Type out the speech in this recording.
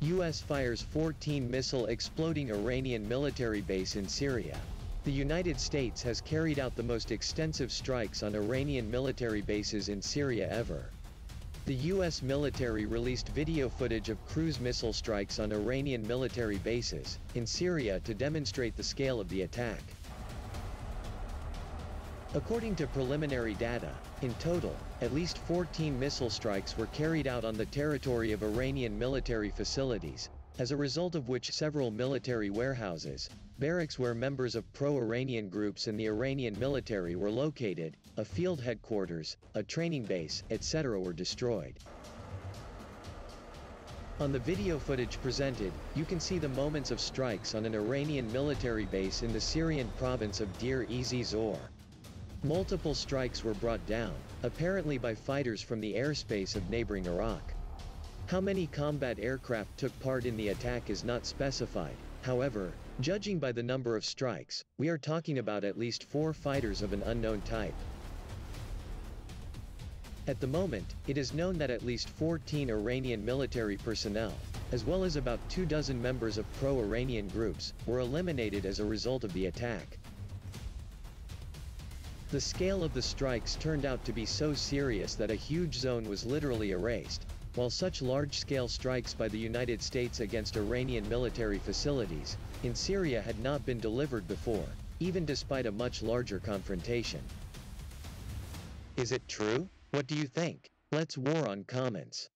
U.S. fires 14 missile exploding Iranian military base in Syria. The United States has carried out the most extensive strikes on Iranian military bases in Syria ever. The U.S. military released video footage of cruise missile strikes on Iranian military bases in Syria to demonstrate the scale of the attack. According to preliminary data, in total, at least 14 missile strikes were carried out on the territory of Iranian military facilities, as a result of which several military warehouses, barracks where members of pro-Iranian groups in the Iranian military were located, a field headquarters, a training base, etc. were destroyed. On the video footage presented, you can see the moments of strikes on an Iranian military base in the Syrian province of Deir ez-Zor. Multiple strikes were brought down, apparently by fighters from the airspace of neighboring Iraq. How many combat aircraft took part in the attack is not specified. However, judging by the number of strikes, we are talking about at least 4 fighters of an unknown type. At the moment, it is known that at least 14 Iranian military personnel, as well as about 24 members of pro-Iranian groups, were eliminated as a result of the attack. The scale of the strikes turned out to be so serious that a huge zone was literally erased, while such large-scale strikes by the United States against Iranian military facilities in Syria had not been delivered before, even despite a much larger confrontation. Is it true? What do you think? Let's war on comments.